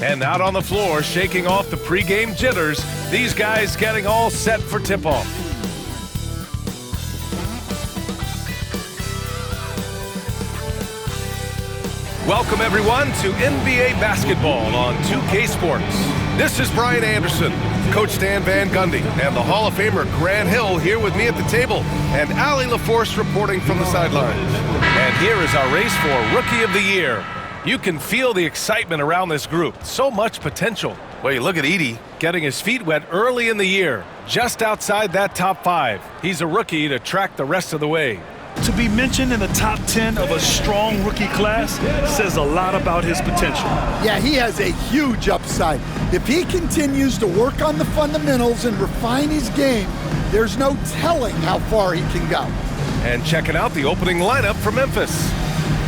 And out on the floor, shaking off the pregame jitters, these guys getting all set for tip-off. Welcome everyone to NBA basketball on 2K Sports. This is Brian Anderson, Coach Stan Van Gundy, and the Hall of Famer Grant Hill here with me at the table, and Allie LaForce reporting from the sidelines. And here is our race for Rookie of the Year. You can feel the excitement around this group. So much potential. Well, you look at Edey getting his feet wet early in the year, just outside that top 5. He's a rookie to track the rest of the way. To be mentioned in the top 10 of a strong rookie class says a lot about his potential. Yeah, he has a huge upside. If he continues to work on the fundamentals and refine his game, there's no telling how far he can go. And checking out the opening lineup for Memphis.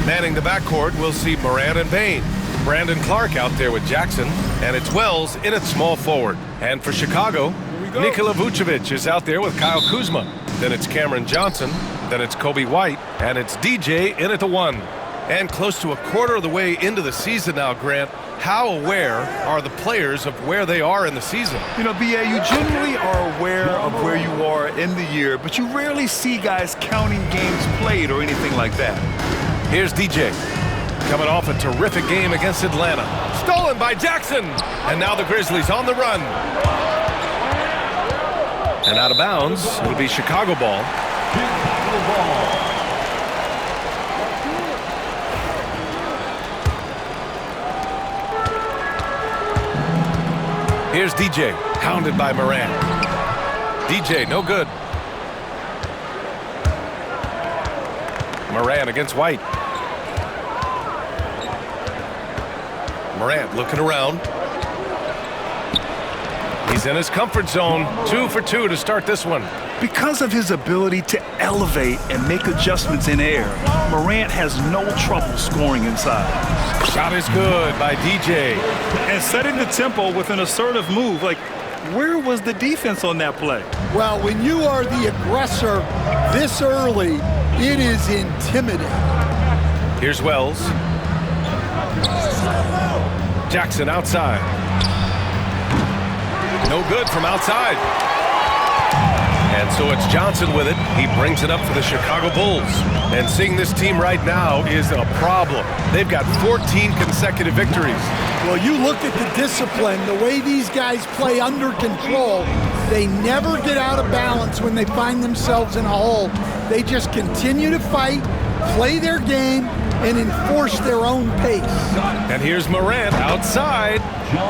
Manning the backcourt, we'll see Morant and Bane. Brandon Clark out there with Jackson, and it's Wells in at small forward. And for Chicago, Nikola Vucevic is out there with Kyle Kuzma. Then it's Cameron Johnson. Then it's Kobe White, and it's DJ in at the 1. And close to a quarter of the way into the season now, Grant, how aware are the players of where they are in the season? You know, B.A., you generally are aware of where you are in the year, but you rarely see guys counting games played or anything like that. Here's DJ, coming off a terrific game against Atlanta. Stolen by Jackson, and now the Grizzlies on the run. And out of bounds, it'll be Chicago ball. Here's DJ, hounded by Morant. DJ, no good. Morant against White. Morant looking around. He's in his comfort zone. 2 for 2 to start this one. Because of his ability to elevate and make adjustments in air, Morant has no trouble scoring inside. Shot is good by DJ. And setting the tempo with an assertive move. Like, where was the defense on that play? Well, when you are the aggressor this early, it is intimidating. Here's Wells. Jackson outside. No good from outside. And so it's Johnson with it. He brings it up for the Chicago Bulls. And seeing this team right now is a problem. They've got 14 consecutive victories. Well, you look at the discipline, the way these guys play under control. They never get out of balance when they find themselves in a hole. They just continue to fight, play their game, and enforce their own pace. And here's Morant outside.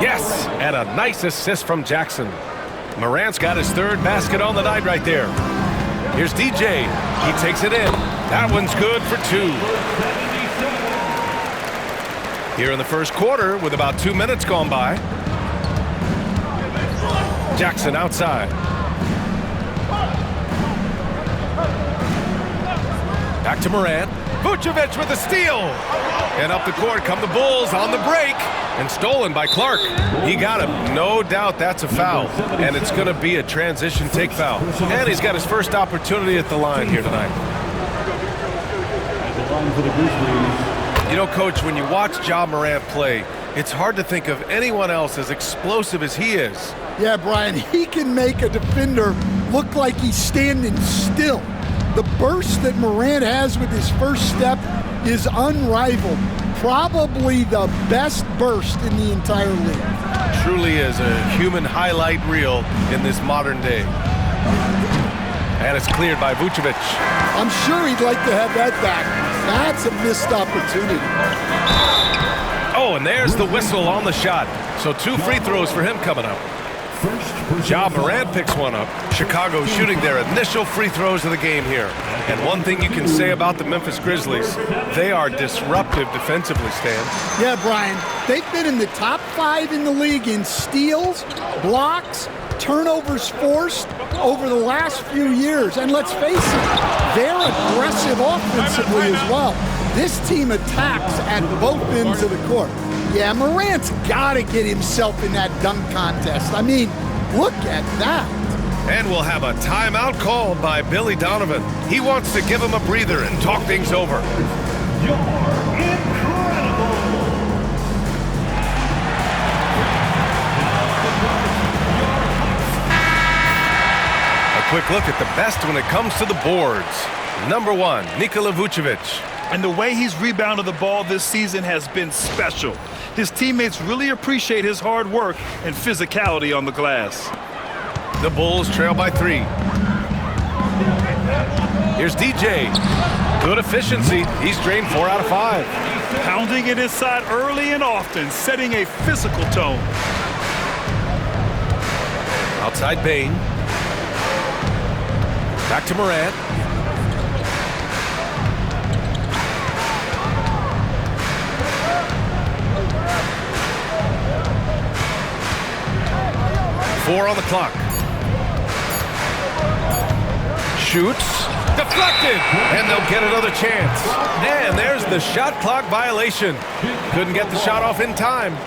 Yes, and a nice assist from Jackson. Morant's got his 3rd basket on the night right there. Here's DJ. He takes it in. That one's good for 2. Here in the first quarter with about 2 minutes gone by. Jackson outside. Back to Morant. Vucevic with a steal. And up the court come the Bulls on the break. And stolen by Clark. He got him. No doubt that's a foul. And it's going to be a transition take foul. And he's got his first opportunity at the line here tonight. You know, Coach, when you watch Ja Morant play, it's hard to think of anyone else as explosive as he is. Yeah, Brian, he can make a defender look like he's standing still. The burst that Morant has with his first step is unrivaled. Probably the best burst in the entire league. Truly is a human highlight reel in this modern day. And it's cleared by Vucevic. I'm sure he'd like to have that back. That's a missed opportunity. Oh, and there's the whistle on the shot. So 2 free throws for him coming up. Ja Morant picks one up. Chicago shooting their initial free throws of the game here. And one thing you can say about the Memphis Grizzlies, they are disruptive defensively, Stan. Yeah, Brian, they've been in the top 5 in the league in steals, blocks, turnovers forced over the last few years. And let's face it, they're aggressive offensively as well. This team attacks at both ends of the court. Yeah, Morant's got to get himself in that dunk contest. I mean, look at that. And we'll have a timeout called by Billy Donovan. He wants to give him a breather and talk things over. You're incredible. quick look at the best when it comes to the boards. Number 1, Nikola Vucevic. And the way he's rebounded the ball this season has been special. His teammates really appreciate his hard work and physicality on the glass. The Bulls trail by 3. Here's DJ. Good efficiency. He's drained 4 out of 5. Pounding it inside early and often, setting a physical tone. Outside Bain. Back to Morant. Four on the clock. Shoots. Deflected. And they'll get another chance. And there's the shot clock violation. Couldn't get the shot off in time.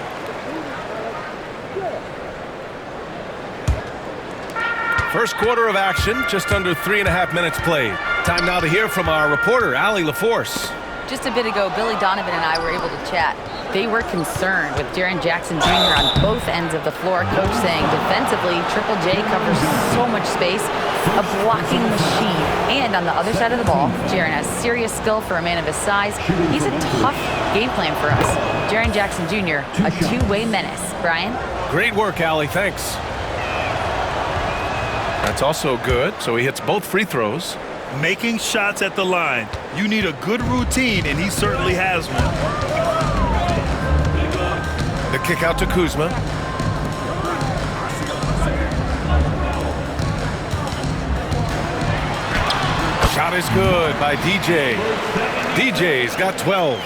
First quarter of action, just under 3.5 minutes played. Time now to hear from our reporter, Allie LaForce. Just a bit ago, Billy Donovan and I were able to chat. They were concerned with Jaren Jackson Jr. on both ends of the floor. Coach saying defensively, Triple J covers so much space, a blocking machine. And on the other side of the ball, Jaren has serious skill for a man of his size. He's a tough game plan for us. Jaren Jackson Jr., a two-way menace. Brian? Great work, Allie. Thanks. That's also good, so he hits both free throws. Making shots at the line. You need a good routine, and he certainly has one. The kick out to Kuzma. Shot is good by DJ. DJ's got 12.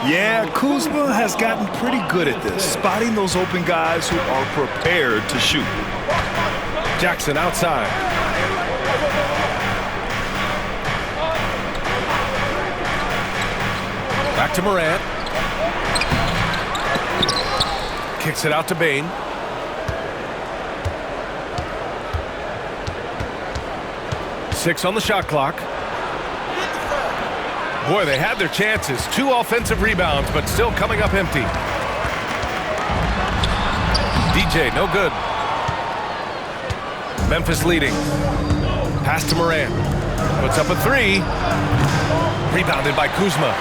Yeah, Kuzma has gotten pretty good at this, spotting those open guys who are prepared to shoot. Jackson outside. Back to Morant. Kicks it out to Bain. Six on the shot clock. Boy, they had their chances. 2 offensive rebounds, but still coming up empty. DJ, no good. Memphis leading. Pass to Morant. Puts up a 3. Rebounded by Kuzma.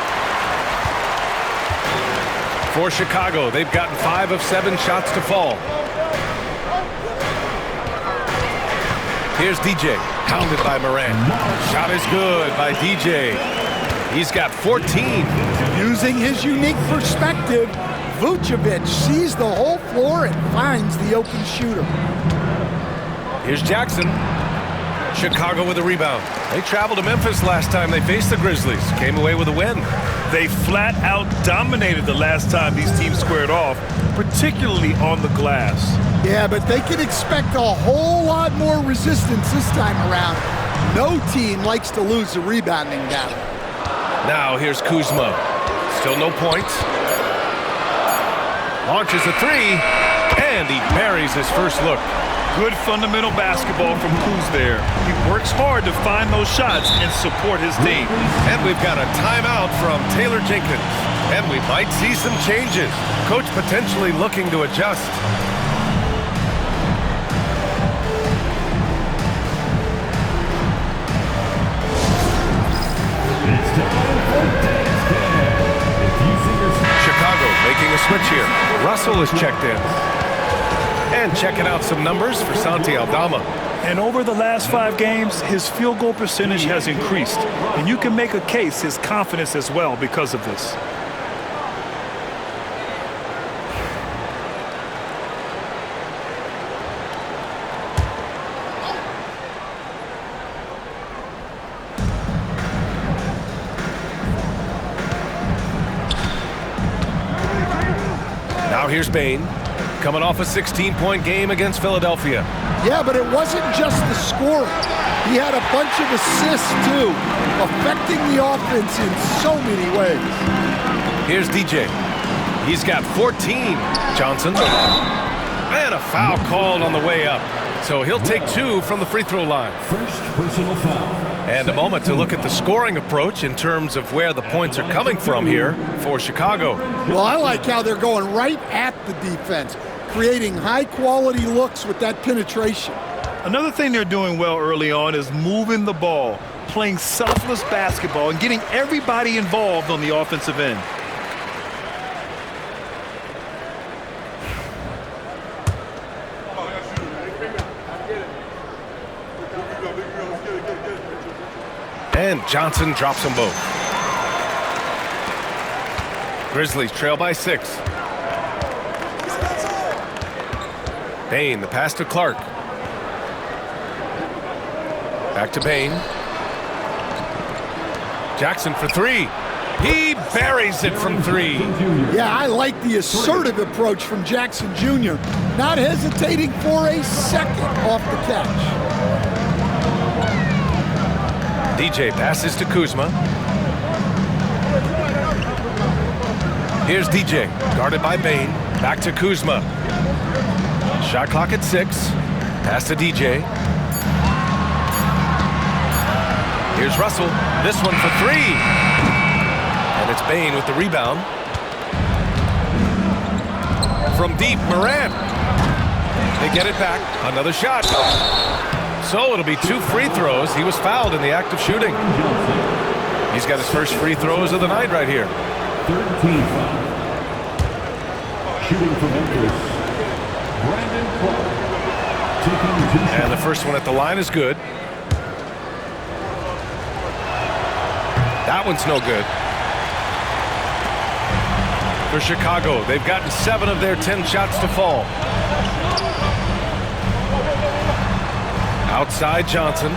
For Chicago, they've gotten 5 of 7 shots to fall. Here's DJ, pounded by Morant. Shot is good by DJ. He's got 14. Using his unique perspective, Vucevic sees the whole floor and finds the open shooter. Here's Jackson. Chicago with a rebound. They traveled to Memphis last time they faced the Grizzlies. Came away with a win. They flat out dominated the last time these teams squared off, particularly on the glass. Yeah, but they can expect a whole lot more resistance this time around. No team likes to lose a rebounding battle. Now here's Kuzma. Still no points. Launches a 3, and he buries his first look. Good fundamental basketball from Kuz there. He works hard to find those shots and support his team. And we've got a timeout from Taylor Jenkins. And we might see some changes. Coach potentially looking to adjust. Chicago making a switch here. Russell is checked in. And checking out some numbers for Santi Aldama. And over the last 5 games, his field goal percentage has increased. And you can make a case his confidence as well because of this. Now here's Bain. Coming off a 16-point game against Philadelphia. Yeah, but it wasn't just the scoring. He had a bunch of assists, too, affecting the offense in so many ways. Here's DJ. He's got 14. Johnson. And a foul called on the way up. So he'll take 2 from the free throw line. First personal foul. And a moment to look at the scoring approach in terms of where the points are coming from here for Chicago. Well, I like how they're going right at the defense, creating high-quality looks with that penetration. Another thing they're doing well early on is moving the ball, playing selfless basketball, and getting everybody involved on the offensive end. And Johnson drops them both. Grizzlies trail by 6. Bain, the pass to Clark. Back to Bain. Jackson for 3. He buries it from 3. Yeah, I like the assertive approach from Jackson Jr. Not hesitating for a second off the catch. DJ passes to Kuzma. Here's DJ, guarded by Bain. Back to Kuzma. Shot clock at 6. Pass to DJ. Here's Russell. This one for 3. And it's Bain with the rebound. From deep, Morant. They get it back. Another shot. So it'll be 2 free throws. He was fouled in the act of shooting. He's got his first free throws of the night right here. 13 foul. Shooting for Memphis, Brandon Clark. And the first one at the line is good. That one's no good. For Chicago, they've gotten 7 of their 10 shots to fall. Outside Johnson.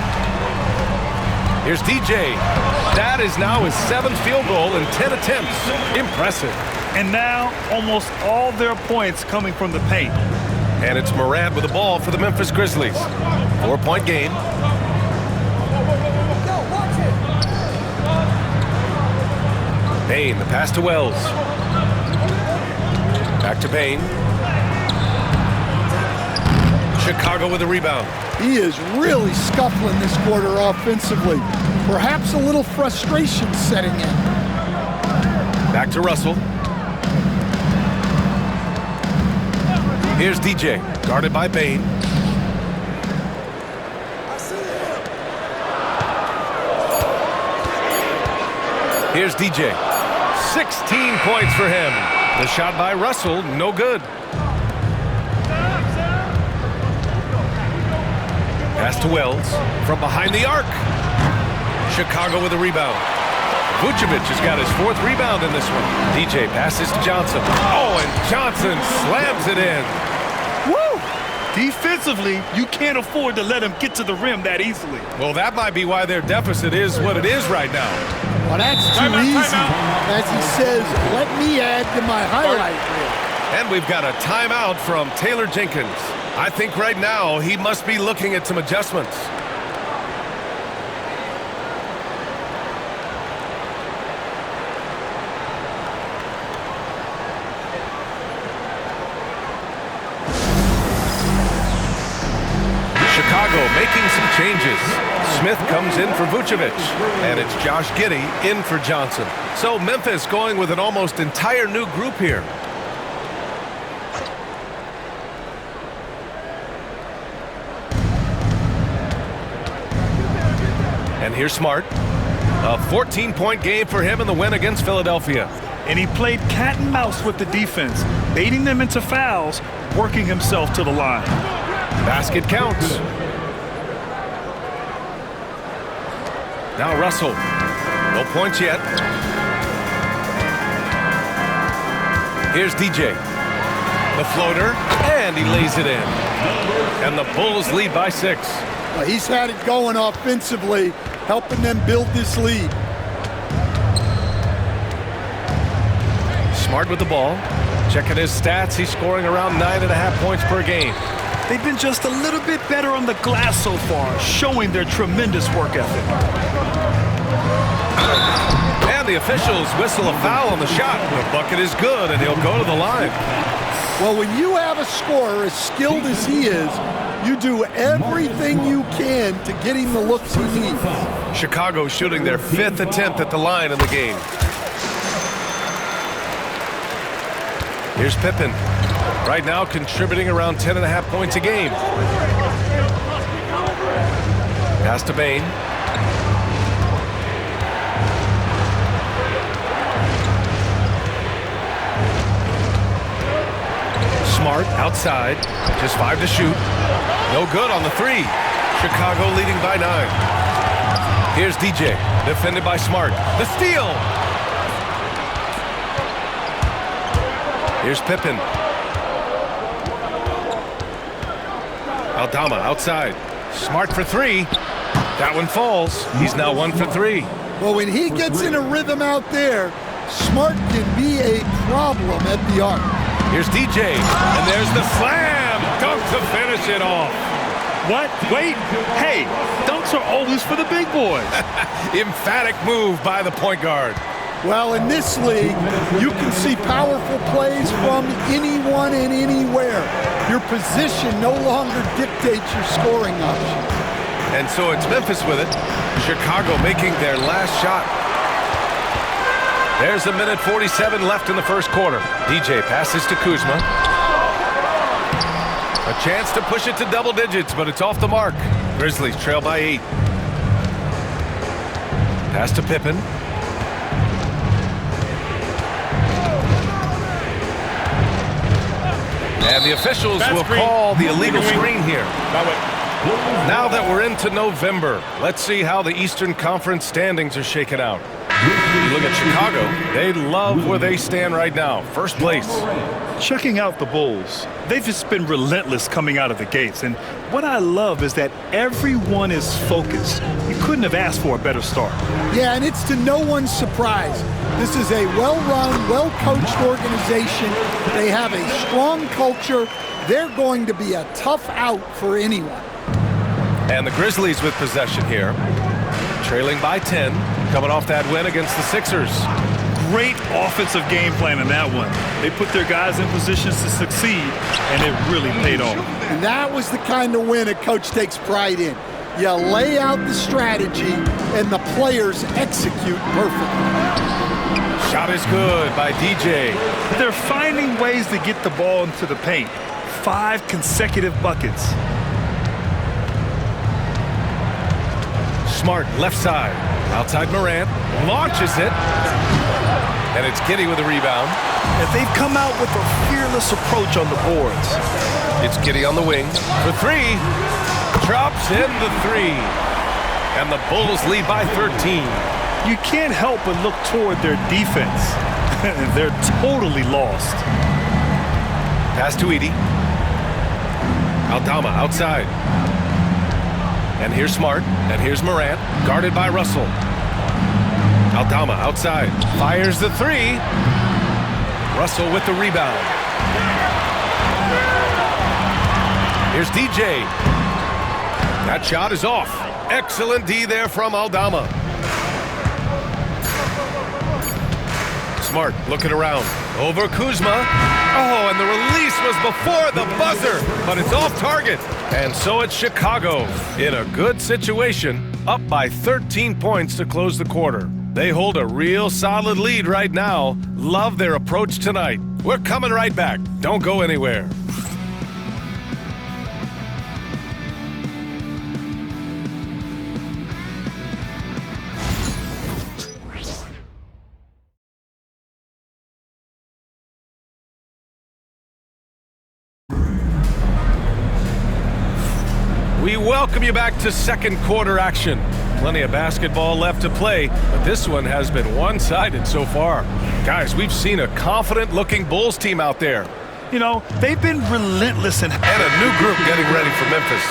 Here's DJ. That is now his 7th field goal in 10 attempts. Impressive. And now almost all their points coming from the paint. And it's Morant with the ball for the Memphis Grizzlies. 4-point game. Bain, the pass to Wells. Back to Bain. Chicago with the rebound. He is really scuffling this quarter offensively. Perhaps a little frustration setting in. Back to Russell. Here's DJ, guarded by Bain. Here's DJ. 16 points for him. The shot by Russell, no good. Pass to Wells from behind the arc. Chicago with a rebound. Vucevic has got his 4th rebound in this one. DJ passes to Johnson. Oh, and Johnson slams it in. Woo! Defensively, you can't afford to let him get to the rim that easily. Well, that might be why their deficit is what it is right now. Well, that's too easy. As he says, let me add to my highlight reel. And we've got a timeout from Taylor Jenkins. I think right now he must be looking at some adjustments. Chicago making some changes. Smith comes in for Vucevic, and it's Josh Giddey in for Johnson. So Memphis going with an almost entire new group here. And here's Smart. A 14-point game for him in the win against Philadelphia. And he played cat and mouse with the defense, baiting them into fouls, working himself to the line. Basket counts. Now Russell. No points yet. Here's DJ. The floater, and he lays it in. And the Bulls lead by 6. Well, he's had it going offensively, helping them build this lead. Smart with the ball. Checking his stats, he's scoring around 9.5 points per game. They've been just a little bit better on the glass so far, showing their tremendous work ethic. And the officials whistle a foul on the shot. The bucket is good, and he'll go to the line. Well, when you have a scorer as skilled as he is, you do everything you can to get him the looks he needs. Chicago shooting their 5th attempt at the line in the game. Here's Pippen. Right now contributing around 10.5 points a game. Pass to Bain. Smart outside. Just 5 to shoot. No good on the 3. Chicago leading by 9. Here's DJ. Defended by Smart. The steal. Here's Pippen. Aldama outside. Smart for 3. That one falls. He's now 1 for 3. Well, when he gets in a rhythm out there, Smart can be a problem at the arc. Here's DJ, and there's the slam. Dunk to finish it off. What? Wait. Hey, dunks are always for the big boys. Emphatic move by the point guard. Well, in this league, you can see powerful plays from anyone and anywhere. Your position no longer dictates your scoring option. And so it's Memphis with it. Chicago making their last shot. There's 1:47 left in the first quarter. DJ passes to Kuzma. A chance to push it to double digits, but it's off the mark. Grizzlies trail by 8. Pass to Pippen. And the officials will call the illegal screen here. Now that we're into November, let's see how the Eastern Conference standings are shaken out. You look at Chicago, they love where they stand right now. First place. Checking out the Bulls, they've just been relentless coming out of the gates. And what I love is that everyone is focused. You couldn't have asked for a better start. Yeah, and it's to no one's surprise. This is a well-run, well-coached organization. They have a strong culture. They're going to be a tough out for anyone. And the Grizzlies with possession here. Trailing by 10, coming off that win against the Sixers. Great offensive game plan in that one. They put their guys in positions to succeed, and it really paid off. And that was the kind of win a coach takes pride in. You lay out the strategy, and the players execute perfectly. Shot is good by DJ. They're finding ways to get the ball into the paint. 5 consecutive buckets. Smart left side. Outside Morant. Launches it. And it's Giddey with a rebound. And they've come out with a fearless approach on the boards. It's Giddey on the wing. For 3. Drops in the 3. And the Bulls lead by 13. You can't help but look toward their defense. They're totally lost. Pass to Edey. Aldama outside. And here's Smart. And here's Morant. Guarded by Russell. Aldama outside. Fires the 3. Russell with the rebound. Here's DJ. That shot is off. Excellent D there from Aldama. Smart looking around. Over Kuzma. Oh, and the release was before the buzzer, but it's off target. And so it's Chicago in a good situation, up by 13 points to close the quarter. They hold a real solid lead right now. Love their approach tonight. We're coming right back. Don't go anywhere. We welcome you back to second quarter action. Plenty of basketball left to play, but this one has been one-sided so far. Guys, we've seen a confident-looking Bulls team out there. You know, they've been relentless and a new group getting ready for Memphis.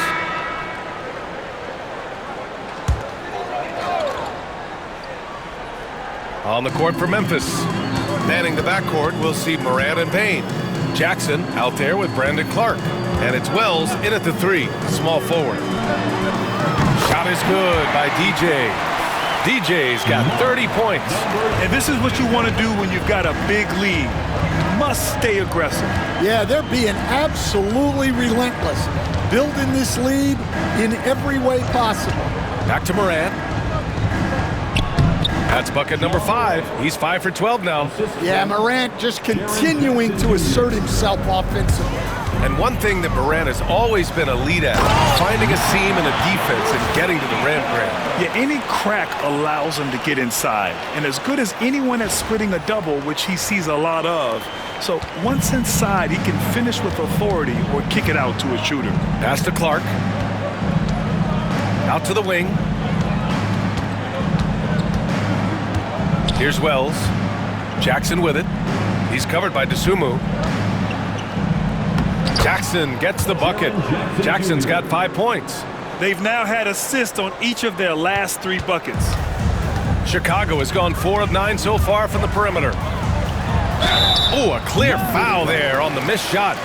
On the court for Memphis. Manning the backcourt, we'll see Morant and Payne. Jackson out there with Brandon Clark. And it's Wells in at the 3, small forward. Shot is good by DJ. DJ's got 30 points. And this is what you want to do when you've got a big lead. You must stay aggressive. Yeah, they're being absolutely relentless. Building this lead in every way possible. Back to Morant. That's bucket number 5. He's 5 for 12 now. Yeah, Morant just continuing to assert himself offensively. And one thing that Morant has always been elite at, finding a seam in a defense and getting to the rim, Grant. Yeah, any crack allows him to get inside. And as good as anyone at splitting a double, which he sees a lot of. So once inside, he can finish with authority or kick it out to a shooter. Pass to Clark. Out to the wing. Here's Wells. Jackson with it. He's covered by DeSumo. Jackson gets the bucket. Jackson's got 5 points. They've now had assists on each of their last 3 buckets. Chicago has gone 4 of 9 so far from the perimeter. Oh, a clear foul there on the missed shot.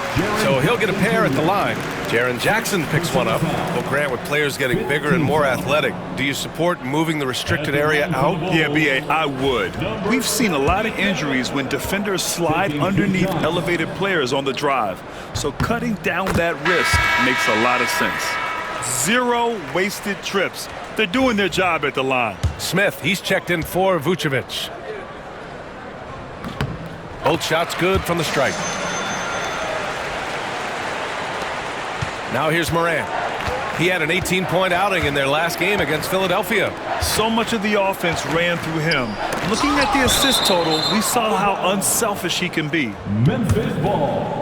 So he'll get a pair at the line. Jaren Jackson picks one up. Well, Grant, with players getting bigger and more athletic, do you support moving the restricted area out? Yeah, B.A., I would. We've seen a lot of injuries when defenders slide underneath elevated players on the drive. So cutting down that risk makes a lot of sense. 0 wasted trips. They're doing their job at the line. Smith, he's checked in for Vucevic. Both shots good from the stripe. Now here's Morant. He had an 18-point outing in their last game against Philadelphia. So much of the offense ran through him. Looking at the assist total, we saw how unselfish he can be. Memphis ball.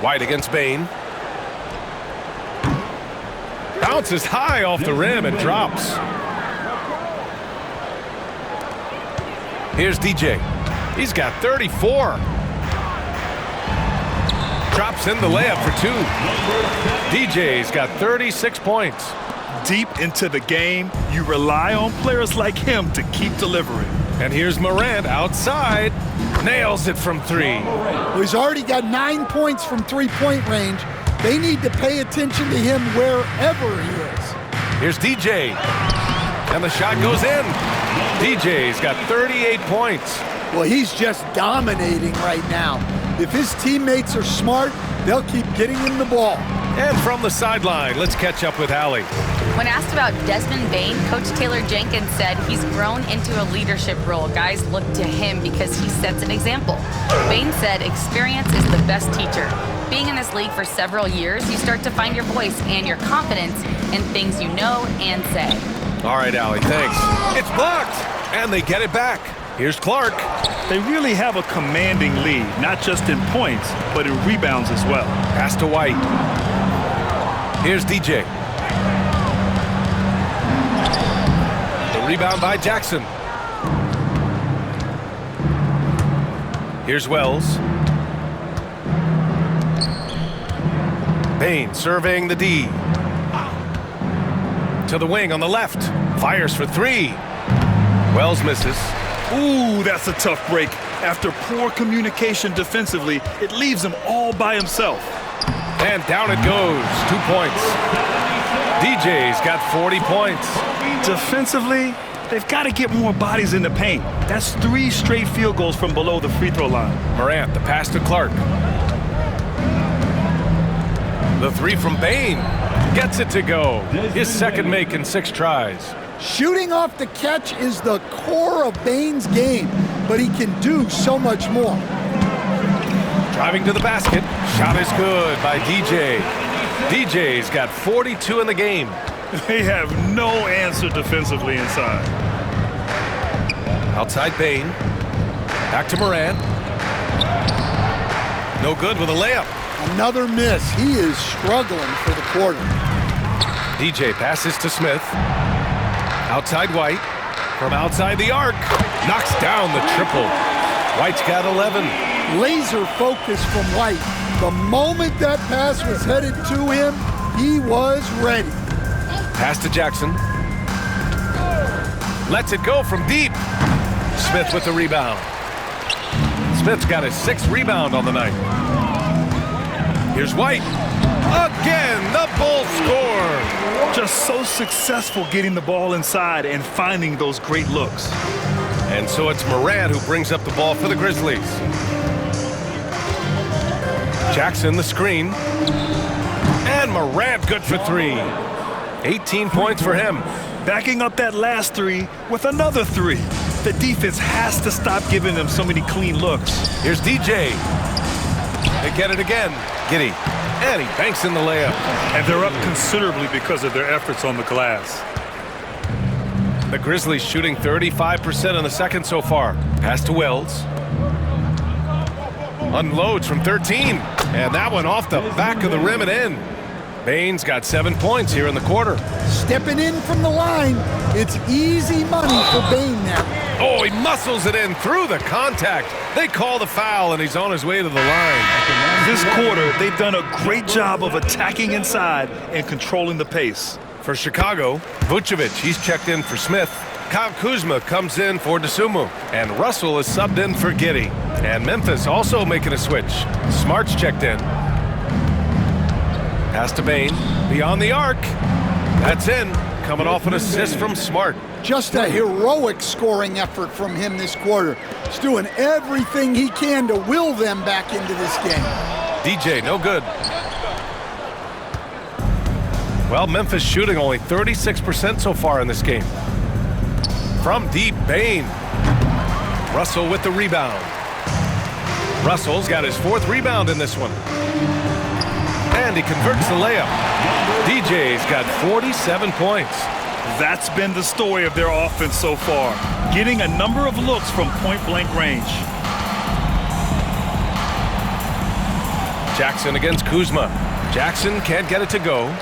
White against Bane. Bounces high off the rim and drops. Here's DJ. He's got 34. Drops in the layup for 2. DJ's got 36 points. Deep into the game, you rely on players like him to keep delivering. And here's Morant outside. Nails it from 3. Well, he's already got 9 points from three-point range. They need to pay attention to him wherever he is. Here's DJ. And the shot goes in. DJ's got 38 points. Well, he's just dominating right now. If his teammates are smart, they'll keep getting him the ball. And from the sideline, let's catch up with Allie. When asked about Desmond Bane, Coach Taylor Jenkins said he's grown into a leadership role. Guys look to him because he sets an example. Bane said experience is the best teacher. Being in this league for several years, you start to find your voice and your confidence in things you know and say. All right, Allie, thanks. It's blocked, and they get it back. Here's Clark. They really have a commanding lead, not just in points, but in rebounds as well. Pass to White. Here's DJ. The rebound by Jackson. Here's Wells. Bane surveying the D. To the wing on the left. Fires for 3. Wells misses. Ooh, that's a tough break. After poor communication defensively, it leaves him all by himself. And down it goes. 2 points. DJ's got 40 points. Defensively, they've got to get more bodies in the paint. That's 3 straight field goals from below the free throw line. Morant, the pass to Clark. The 3 from Bane. Gets it to go. His second make in 6 tries. Shooting off the catch is the core of Bane's game, but he can do so much more. Driving to the basket. Shot is good by DJ. DJ's got 42 in the game. They have no answer defensively inside. Outside Bane. Back to Morant. No good with a layup. Another miss. He is struggling for the quarter. DJ passes to Smith. Outside White. From outside the arc. Knocks down the triple. White's got 11. Laser focus from White. The moment that pass was headed to him, he was ready. Pass to Jackson. Lets it go from deep. Smith with the rebound. Smith's got his 6th rebound on the night. Here's White. Again, the Bulls score. Just so successful getting the ball inside and finding those great looks. And so it's Morant who brings up the ball for the Grizzlies. Jackson the screen. And Morant good for 3. 18 points for him. Backing up that last 3 with another 3. The defense has to stop giving them so many clean looks. Here's DJ. They get it again. Giddey. And he banks in the layup. And they're up considerably because of their efforts on the glass. The Grizzlies shooting 35% in the second so far. Pass to Wells. Unloads from 13. And that one off the back of the rim and in. Bane's got 7 points here in the quarter. Stepping in from the line. It's easy money for Bane now. Oh, he muscles it in through the contact. They call the foul, and he's on his way to the line. This quarter, they've done a great job of attacking inside and controlling the pace. For Chicago, Vucevic, he's checked in for Smith. Kyle Kuzma comes in for DeSumo. And Russell is subbed in for Giddey. And Memphis also making a switch. Smart's checked in. Pass to Bane. Beyond the arc. That's in. Coming off an assist from Smart. Just a heroic scoring effort from him this quarter. He's doing everything he can to will them back into this game. DJ, no good. Well, Memphis shooting only 36% so far in this game. From deep, Bane. Russell with the rebound. Russell's got his 4th rebound in this one. And he converts the layup. DJ's got 47 points. That's been the story of their offense so far, getting a number of looks from point-blank range. Jackson against Kuzma. Jackson can't get it to go.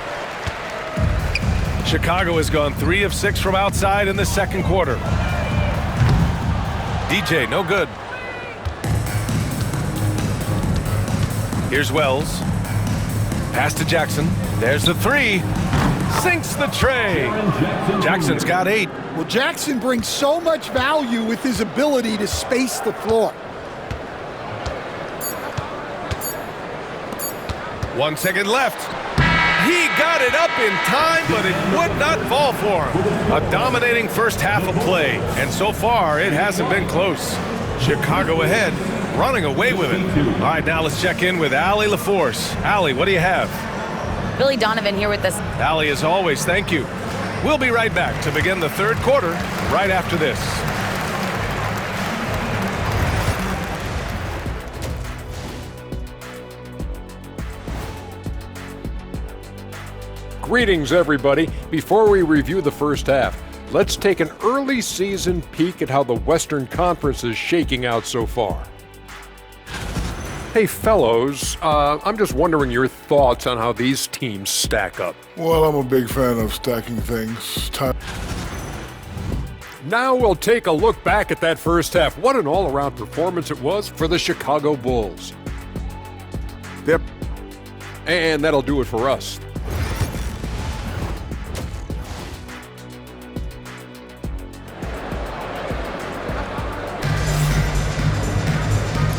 Chicago has gone 3 of 6 from outside in the second quarter. DJ, no good. Here's Wells. Pass to Jackson. There's the 3. Sinks the tray. Jackson's got 8. Well, Jackson brings so much value with his ability to space the floor. 1 second left. He got it up in time, but it would not fall for him. A dominating first half of play, and so far it hasn't been close. Chicago ahead, running away with it. All right, now let's check in with Allie LaForce. Allie, what do you have? Billy Donovan here with us. Allie, as always, thank you. We'll be right back to begin the third quarter right after this. Greetings, everybody. Before we review the first half, let's take an early season peek at how the Western Conference is shaking out so far. Hey, fellows, I'm just wondering your thoughts on how these teams stack up. Well, I'm a big fan of stacking things. Now we'll take a look back at that first half. What an all-around performance it was for the Chicago Bulls. Yep, and that'll do it for us.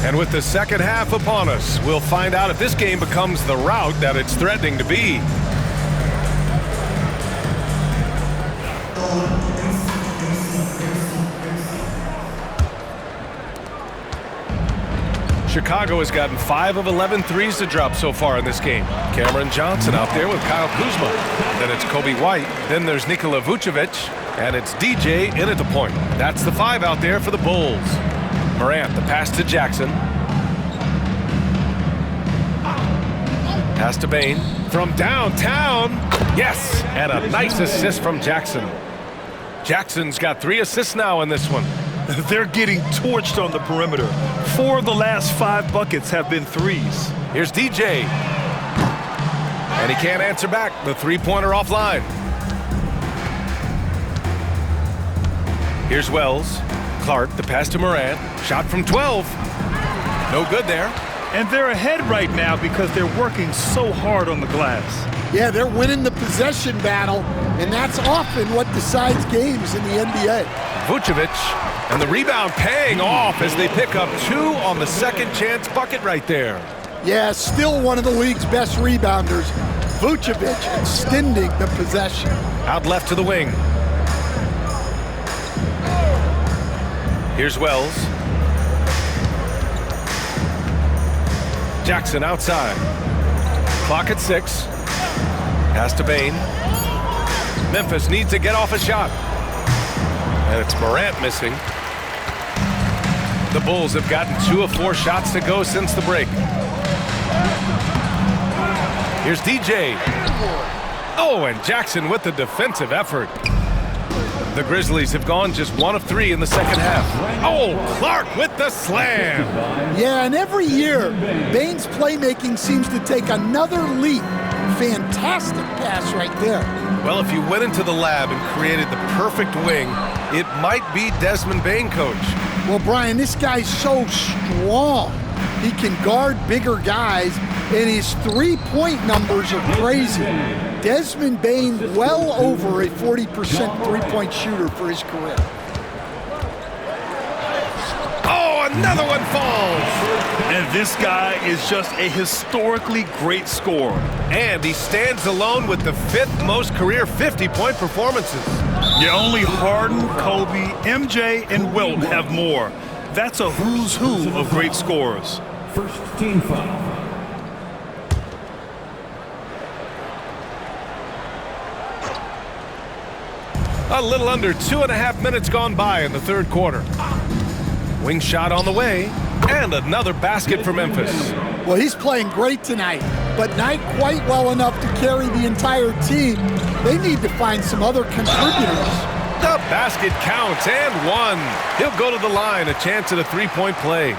And with the second half upon us, we'll find out if this game becomes the rout that it's threatening to be. Chicago has gotten 5 of 11 threes to drop so far in this game. Cameron Johnson out there with Kyle Kuzma. Then it's Kobe White. Then there's Nikola Vucevic. And it's DJ in at the point. That's the 5 out there for the Bulls. Morant, the pass to Jackson. Pass to Bane. From downtown. Yes! And a nice assist from Jackson. Jackson's got 3 assists now in this one. They're getting torched on the perimeter. 4 of the last 5 buckets have been threes. Here's DJ. And he can't answer back. The three-pointer offline. Here's Wells. Clark, the pass to Morant. Shot from 12. No good there. And they're ahead right now because they're working so hard on the glass. Yeah, they're winning the possession battle, and that's often what decides games in the NBA. Vucevic, and the rebound paying off as they pick up 2 on the second chance bucket right there. Yeah, still one of the league's best rebounders. Vucevic extending the possession. Out left to the wing. Here's Wells. Jackson outside. Clock at 6. Pass to Bain. Memphis needs to get off a shot. And it's Morant missing. The Bulls have gotten 2 of 4 shots to go since the break. Here's DJ. Oh, and Jackson with the defensive effort. The Grizzlies have gone just 1 of 3 in the second half. Oh, Clark with the slam. Yeah, and every year, Bain's playmaking seems to take another leap. Fantastic pass right there. Well, if you went into the lab and created the perfect wing, it might be Desmond Bain, coach. Well, Brian, this guy's so strong. He can guard bigger guys, and his three-point numbers are crazy. Desmond Bain well over a 40% three-point shooter for his career. Oh, another one falls. And this guy is just a historically great scorer. And he stands alone with the 5th most career 50-point performances. Yeah, only Harden, Kobe, MJ, and Wilt have more. That's a who's who of great scorers. First team foul. A little under 2.5 minutes gone by in the third quarter. Wing shot on the way, and another basket for Memphis. Well, he's playing great tonight, but not quite well enough to carry the entire team. They need to find some other contributors. The basket counts, and 1. He'll go to the line, a chance at a 3-point play.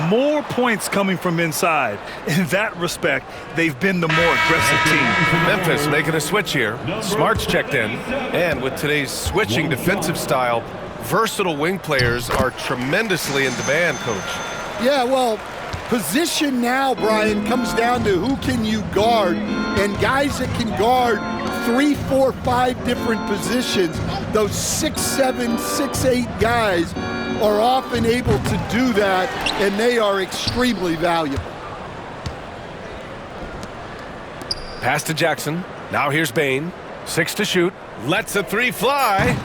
More points coming from inside. In that respect, they've been the more aggressive team. Memphis making a switch here. Smart's checked in. And with today's switching defensive style, versatile wing players are tremendously in demand, coach. Yeah, well, position now, Brian, comes down to who can you guard. And guys that can guard 3, 4, 5 different positions, those 6'7", 6'8" guys are often able to do that, and they are extremely valuable. Pass to Jackson. Now here's Bain. 6 to shoot. Lets a 3 fly.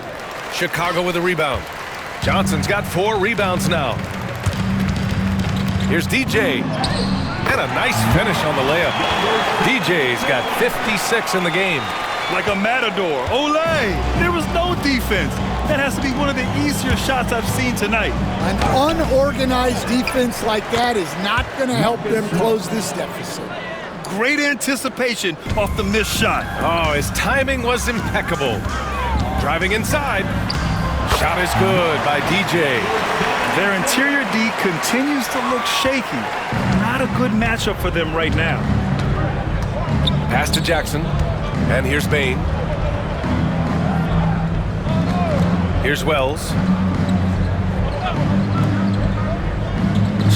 Chicago with a rebound. Johnson's got 4 rebounds now. Here's DJ. And a nice finish on the layup. DJ's got 56 in the game. Like a matador. Olay! There was no defense. That has to be one of the easier shots I've seen tonight. An unorganized defense like that is not going to help them close this deficit. Great anticipation off the missed shot. Oh, his timing was impeccable. Driving inside. Shot is good by DJ. Their interior D continues to look shaky. Not a good matchup for them right now. Pass to Jackson. And here's Bain. Here's Wells.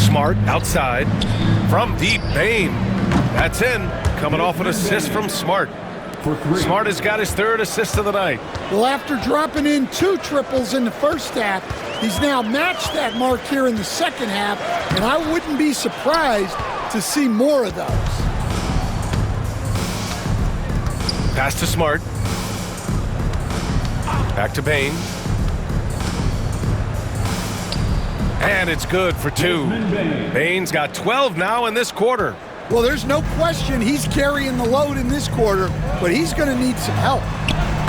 Smart outside. From deep, Bain. That's in. Coming off an assist from Smart. Smart has got his 3rd assist of the night. Well, after dropping in 2 triples in the first half, he's now matched that mark here in the second half, and I wouldn't be surprised to see more of those. Pass to Smart. Back to Bain. And it's good for 2. Bain's got 12 now in this quarter. Well, there's no question he's carrying the load in this quarter, but he's going to need some help.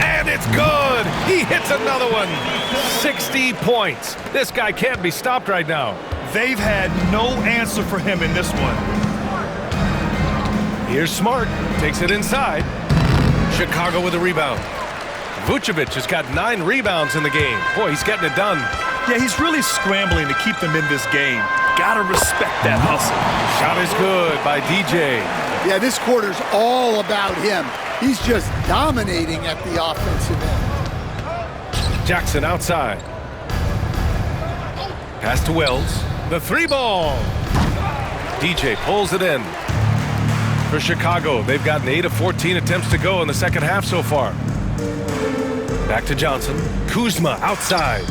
And it's good. He hits another one. 60 points. This guy can't be stopped right now. They've had no answer for him in this one. Here's Smart. Takes it inside. Chicago with a rebound. Vucevic has got 9 rebounds in the game. Boy, he's getting it done. Yeah, he's really scrambling to keep them in this game. Gotta respect that hustle. Shot is good by DJ. Yeah, this quarter's all about him. He's just dominating at the offensive end. Jackson outside. Pass to Wells. The 3 ball. DJ pulls it in. For Chicago, they've gotten 8 of 14 attempts to go in the second half so far. Back to Johnson. Kuzma outside.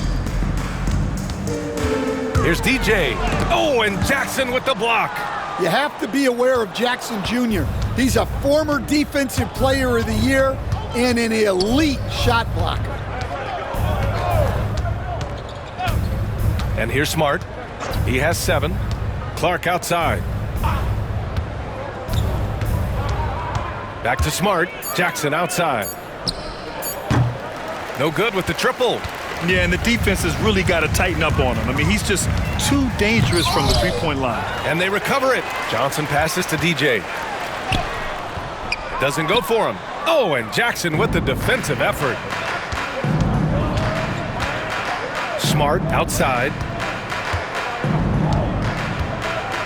Here's DJ. Oh, and Jackson with the block. You have to be aware of Jackson Jr. He's a former Defensive Player of the Year and an elite shot blocker. And here's Smart. He has 7. Clark outside. Back to Smart. Jackson outside. No good with the triple. Yeah, and the defense has really got to tighten up on him. I mean, he's just too dangerous from the three-point line. And they recover it. Johnson passes to DJ. Doesn't go for him. Oh, and Jackson with the defensive effort. Smart outside.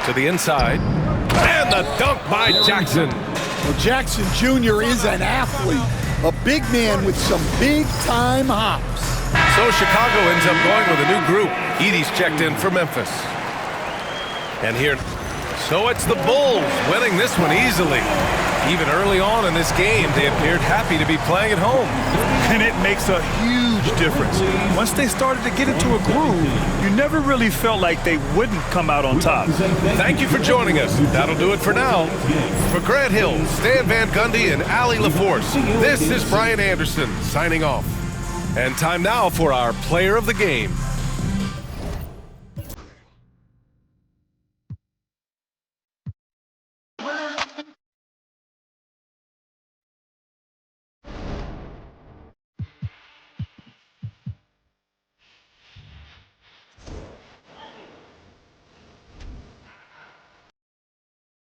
To the inside. And the dunk by Jackson. Well, Jackson Jr. is an athlete. A big man with some big-time hops. So Chicago ends up going with a new group. Edey's checked in for Memphis. And here, so it's the Bulls winning this one easily. Even early on in this game, they appeared happy to be playing at home. And it makes a huge difference. Once they started to get into a groove, you never really felt like they wouldn't come out on top. Thank you for joining us. That'll do it for now. For Grant Hill, Stan Van Gundy, and Allie LaForce, this is Brian Anderson signing off. And time now for our player of the game.